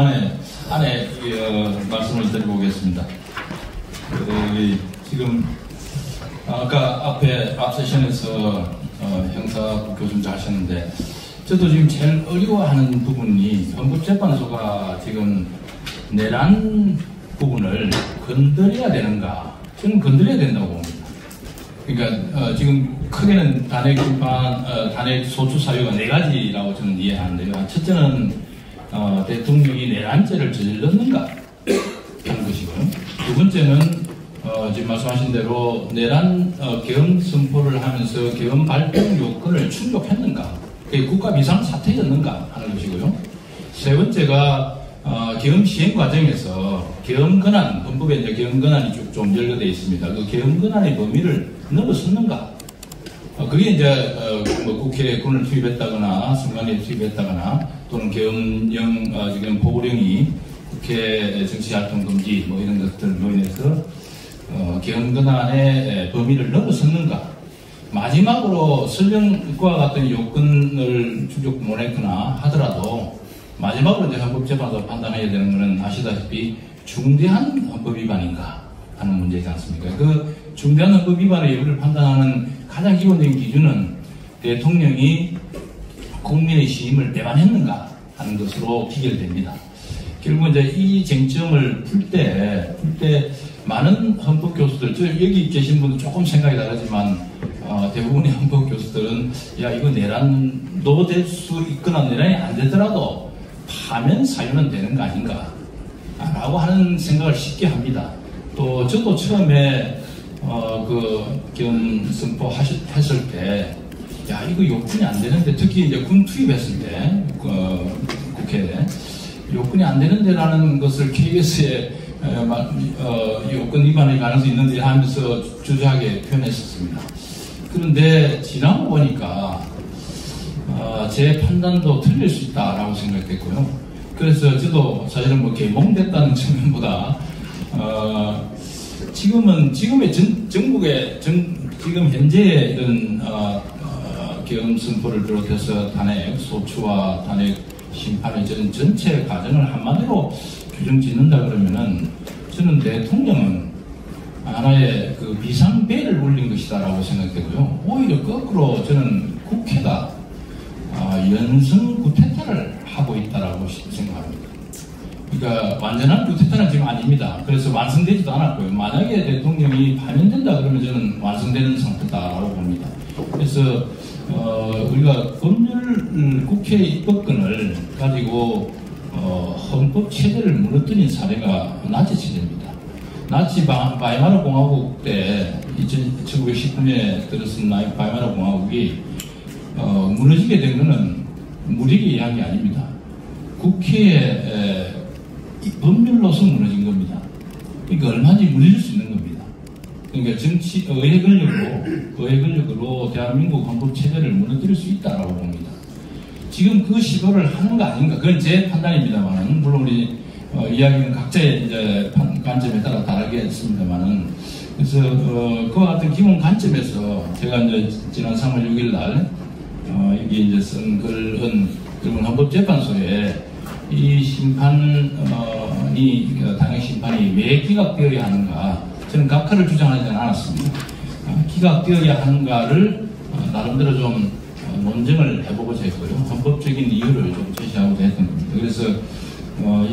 안에 말씀을 드려보겠습니다. 지금 아까 앞 세션에서 형사 교수님 잘 하셨는데, 저도 지금 제일 어려워하는 부분이 헌법재판소가 지금 내란 부분을 건드려야 되는가? 저는 건드려야 된다고 봅니다. 그러니까 지금 크게는 단핵 심판, 단핵 소추 사유가 4가지라고 저는 이해하는데요. 첫째는 대통령이 내란죄를 저질렀는가 하는 것이고요. 두 번째는 지금 말씀하신 대로 내란 계엄 선포를 하면서 계엄 발동 요건을 충족했는가, 그게 국가 비상 사태였는가 하는 것이고요. 세 번째가 계엄 시행 과정에서 계엄 권한, 헌법에 이제 계엄 권한이 쭉 좀 열거되어 있습니다. 그 계엄 권한의 범위를 넘어섰는가? 그게 이제 뭐 국회에 군을 투입했다거나 선관위에 투입했다거나 또는 계엄령 지금 보고령이 국회 정치활동 금지 뭐 이런 것들로 인해서 계엄 권한의 범위를 넘어섰는가? 마지막으로 설령과 같은 요건을 충족 못했거나 하더라도 마지막으로 이제 헌법재판소가 판단해야 되는 것은 아시다시피 중대한 헌법 위반인가 하는 문제이지 않습니까? 그 중대한 헌법 위반의 여부를 판단하는 가장 기본적인 기준은 대통령이 국민의 시임을 배반했는가 하는 것으로 기결됩니다. 결국 이제 이 쟁점을 풀 때 많은 헌법 교수들, 저 여기 계신 분들 조금 생각이 다르지만 대부분의 헌법 교수들은 야, 이거 내란도 될 수 있거나 내란이 안 되더라도 파면 사유는 되는 거 아닌가 라고 하는 생각을 쉽게 합니다. 또 저도 처음에 그 계엄 선포 했을 때 야, 이거 요건이 안 되는데, 특히 이제 군 투입했을 때 국회에 요건이 안 되는데라는 것을 KBS에 요건 위반의 가능성이 있는데 하면서 주저하게 표현했었습니다. 그런데 지나고 보니까 제 판단도 틀릴 수 있다라고 생각했고요. 그래서 저도 사실은 뭐 개몽됐다는 측면보다 지금의 전국의 지금 현재의 이런 계엄 선포를 비롯해서 단핵 소추와 단핵 심판의 전체 과정을 한마디로 규정 짓는다 그러면은 저는 대통령은 하나의 그 비상배를 울린 것이다라고 생각되고요. 오히려 거꾸로 저는 국회가 연승 구태타를 하고 있다라고 생각합니다. 그러니까 완전한 구태타는 지금 아닙니다. 그래서 완성되지도 않았고요. 만약에 대통령이 파면된다 그러면 저는 완성되는 상태다라고 봅니다. 그래서 우리가 법률 국회 입법권을 가지고 헌법 체제를 무너뜨린 사례가 나치 체제입니다. 나치 바이마르 공화국 때 1919년에 들어선 바이마르 공화국이 무너지게 된 것은 무리게 이야기 아닙니다. 국회의 법률로서 무너진 겁니다. 그러니까 얼마든지 무너질 수 있는 겁니다. 그러니까 의회 권력으로 대한민국 헌법 체제를 무너뜨릴 수 있다라고 봅니다. 지금 그 시도를 하는 거 아닌가? 그건 제 판단입니다만은, 물론 우리 이야기는 각자의 이제 관점에 따라 다르게 했습니다만은, 그래서 그와 같은 기본 관점에서 제가 이제 지난 3월 6일 날 여기 이제 쓴 글은 결국은 헌법재판소에 이 심판이 단핵 심판이 왜 기각되어야 하는가, 저는 각하를 주장하지 않았습니다. 기각되어야 하는가를 나름대로 좀 논쟁을 해보고자 했고요. 헌법적인 이유를 좀 제시하고자 했던 겁니다. 그래서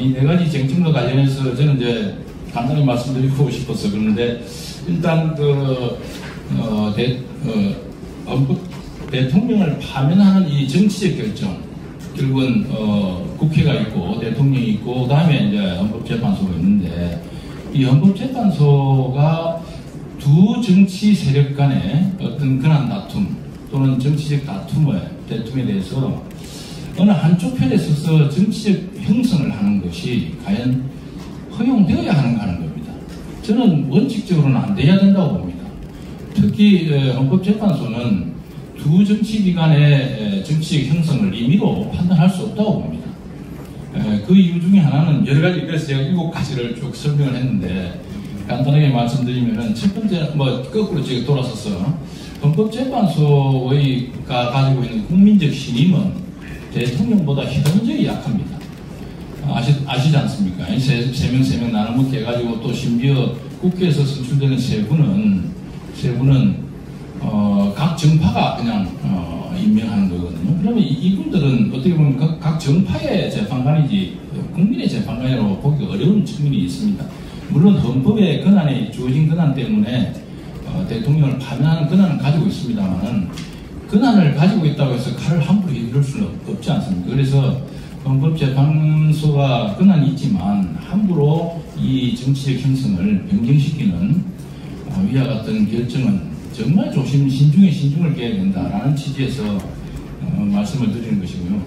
이 4가지 쟁점과 관련해서 저는 이제 간단히 말씀드리고 싶어서 그러는데, 일단 대통령을 파면하는 이 정치적 결정, 결국은 국회가 있고 대통령이 있고 그다음에 이제 헌법재판소가 있는데, 이 헌법재판소가 두 정치 세력 간의 어떤 권한 다툼 또는 정치적 대tum에 대해서 어느 한쪽 편에 서서 정치적 형성을 하는 것이 과연 허용되어야 하는가 하는 겁니다. 저는 원칙적으로는 안 돼야 된다고 봅니다. 특히 헌법재판소는 두 정치기관의 정치적 형성을 임의로 판단할 수 없다고 봅니다. 그 이유 중에 하나는 여러 가지, 그래서 제가 7가지를 쭉 설명을 했는데, 간단하게 말씀드리면은, 첫 번째, 거꾸로 제가 돌아서서, 헌법재판소가 가지고 있는 국민적 신임은 대통령보다 현저히 약합니다. 아시지 않습니까? 세 명 나눠먹게 해가지고 또 심지어 국회에서 선출되는 세 분은 각 정파가 그냥 임명하는 거거든요. 그러면 이분들은 어떻게 보면 각 정파의 재판관이지 국민의 재판관이라고 보기 어려운 측면이 있습니다. 물론 헌법의 권한에 주어진 권한 때문에 대통령을 파면하는 권한을 가지고 있습니다만 권한을 가지고 있다고 해서 칼을 함부로 휘두를 수는 없지 않습니까? 그래서 헌법재판소가 권한이 있지만 함부로 이 정치적 형성을 변경시키는 위와 같은 결정은 정말 신중을 깨야 된다라는 취지에서 말씀을 드리는 것이고요.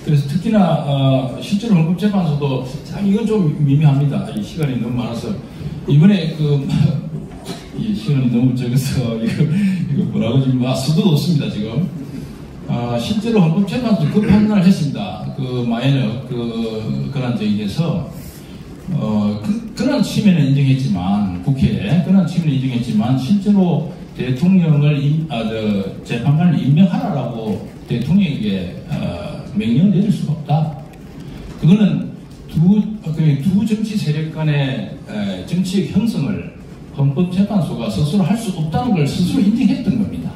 그래서 특히나 실제로 헌법재판소도 참 이건 좀 미묘합니다. 이 시간이 너무 많아서 이번에 이 시간이 너무 적어서 이거 뭐라고 지금 수도 없습니다 지금. 실제로 헌법재판소 그 판단을 했습니다. 마이너 그런 저기에서 그런 취면을 인정했지만 국회에 그런 취면을 인정했지만 실제로 대통령을 재판관을 임명하라라고 대통령에게 명령을 내릴 수가 없다. 그거는 두 정치 세력 간의 정치적 형성을 헌법재판소가 스스로 할 수 없다는 걸 스스로 인정했던 겁니다.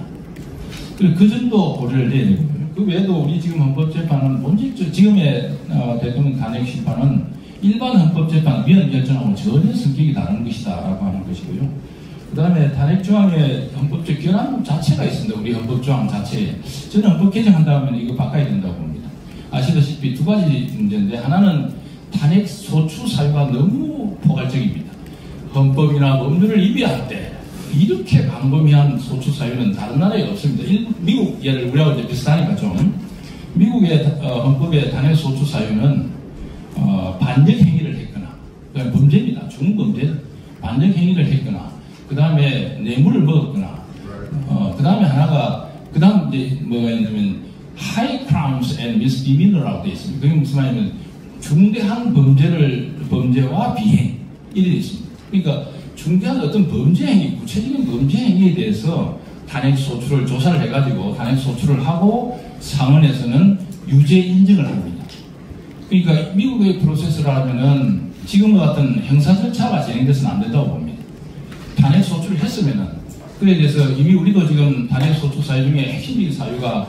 그리고 그 정도 고려를 해야 되고요. 그 외에도 우리 지금 헌법재판은 본질적 지금의 대통령 탄핵 심판은 일반 헌법재판 위원 결정하고 전혀 성격이 다른 것이다라고 하는 것이고요. 그 다음에 탄핵 조항의 헌법적 결함 자체가 있습니다. 우리 헌법 조항 자체에. 저는 헌법 개정한다면 이거 바꿔야 된다고 봅니다. 아시다시피 두 가지 문제인데 하나는 탄핵 소추 사유가 너무 포괄적입니다. 헌법이나 법률을 위배할 때 이렇게 광범위한 소추 사유는 다른 나라에 없습니다. 미국 예를 우리하고 이제 비슷하니까 좀 미국의 헌법의 탄핵 소추 사유는 반역 행위를 했거나 그러니까 범죄입니다. 중범죄 반역 행위를 했거나 그 다음에 뇌물을 먹었거나 그 다음에 하나가 그 다음 이제 뭐가 있냐면 high crimes and misdemeanor라고 되어 있습니다. 그게 무슨 말이냐면 중대한 범죄와 비행 이래 있습니다. 그러니까 중대한 어떤 범죄 행위, 구체적인 범죄 행위에 대해서 탄핵 소추를 조사를 해가지고 탄핵 소추를 하고 상원에서는 유죄 인정을 합니다. 그러니까 미국의 프로세스라면은 지금과 같은 형사 절차가 진행돼서는 안 된다고 봅니다. 탄핵 소추를 했으면은 그에 대해서 이미 우리도 지금 탄핵 소추 사유 중에 핵심적인 사유가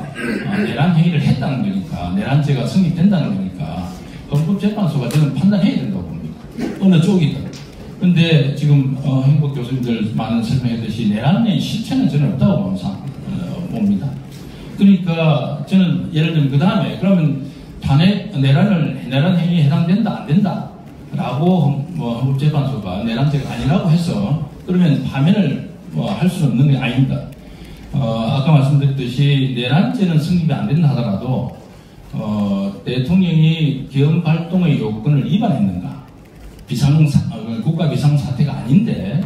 내란 행위를 했다는 거니까 내란죄가 성립된다는 거니까 헌법재판소가 저는 판단해야 된다고 봅니다. 어느 쪽이든. 근데 지금 행복 교수님들 많은 설명했듯이 내란의 실체는 저는 없다고 봅니다. 그러니까 저는 예를 들면 그 다음에 그러면 내란 행위에 해당된다 안 된다 라고 헌법재판소가 내란죄가 아니라고 해서 그러면 파면을 할 수는 없는 게 아닙니다. 아까 말씀드렸듯이 내란죄는 성립이 안 된다 하더라도 대통령이 계엄 발동의 요건을 위반했는가 국가 비상사태가 아닌데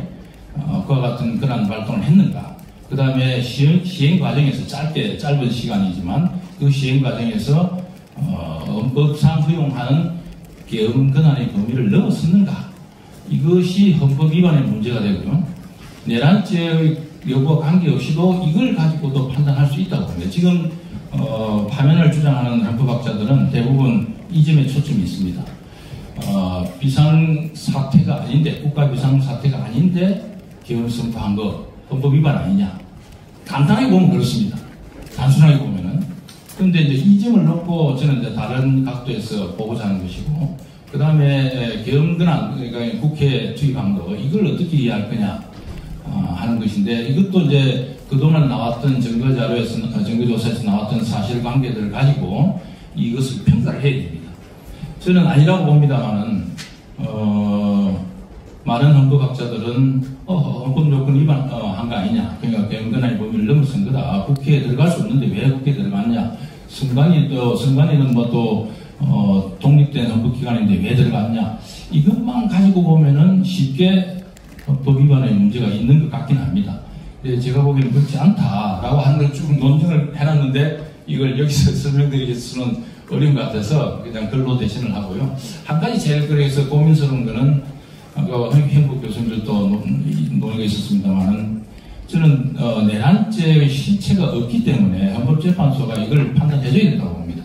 그와 같은 그런 발동을 했는가 그 다음에 시행 과정에서 짧은 시간이지만 그 시행 과정에서 헌법상 허용하는 계엄 권한의 범위를 넘어섰는가 이것이 헌법 위반의 문제가 되고요. 내란죄의 여부와 관계없이도 이걸 가지고도 판단할 수 있다고 합니다. 지금 파면을 주장하는 헌법학자들은 대부분 이 점에 초점이 있습니다. 비상사태가 아닌데 국가 비상사태가 아닌데 계엄 선포한 거 헌법 위반 아니냐 간단하게 보면 그렇습니다. 단순하게 보면은 그런데 이제 이 점을 놓고 저는 이제 다른 각도에서 보고자 하는 것이고 그 다음에 계엄 권한 그러니까 국회 투입한 거 이걸 어떻게 이해할 거냐 하는 것인데 이것도 이제 그동안 나왔던 증거조사에서 나왔던 사실관계들을 가지고 이것을 평가를 해야 됩니다. 저는 아니라고 봅니다만은 많은 헌법학자들은 헌법 요건 위반한 거 아니냐 그러니까 계엄권한의 범위를 넘어선 거다. 국회에 들어갈 수 없는데 왜 국회에 들어갔냐 선관위는 뭐 또 독립된 헌법기관인데 왜 들어갔냐 이것만 가지고 보면은 쉽게 헌법 위반의 문제가 있는 것 같긴 합니다. 제가 보기에는 그렇지 않다라고 하는 걸 쭉 논증을 해놨는데 이걸 여기서 설명드리기 위해서는 어려운 것 같아서 그냥 글로 대신을 하고요. 한 가지 제일 그래서 고민스러운 거는 아까 행복 교수님들도 논의가 있었습니다만은 저는 내란죄의 실체가 없기 때문에 헌법재판소가 이걸 판단해줘야 된다고 봅니다.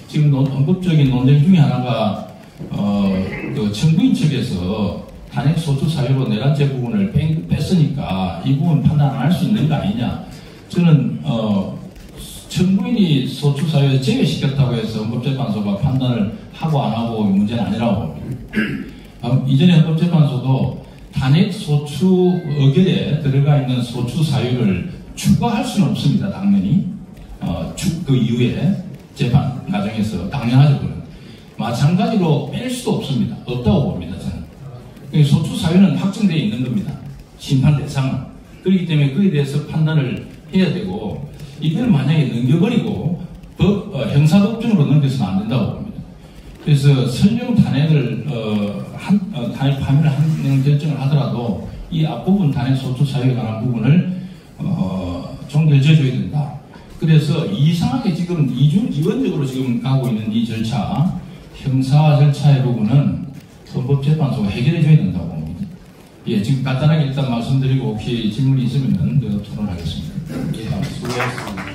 지금 헌법적인 논쟁 중에 하나가 그 청구인 측에서 탄핵 소추 사유로 내란죄 부분을 뺐으니까 이 부분 판단 안 할 수 있는 거 아니냐. 저는 청구인이 소추 사유에 제외시켰다고 해서 헌법재판소가 판단을 하고 안 하고 문제는 아니라고 봅니다. 이전에 헌법재판소도 탄핵 소추 의결에 들어가 있는 소추 사유를 추가할 수는 없습니다. 당연히 그 이후에 재판 과정에서 당연하죠. 그건. 마찬가지로 뺄 수도 없습니다. 없다고 봅니다. 저는. 소추 사유는 확정되어 있는 겁니다. 심판 대상은. 그렇기 때문에 그에 대해서 판단을 해야 되고 이걸 만약에 넘겨버리고 형사법정으로 넘겨서는 안 된다고 봅니다. 그래서 설령 탄핵을 탄핵 파면을 하는 결정을 하더라도 이 앞부분 탄핵 소추 사유에 관한 부분을 종결져줘야 된다. 그래서 이상하게 지금 이원적으로 지금 가고 있는 이 절차, 형사 절차의 부분은 헌법재판소가 해결해줘야 된다고 봅니다. 예, 지금 간단하게 일단 말씀드리고 혹시 질문이 있으면 토론하겠습니다. 예, 수고하셨습니다.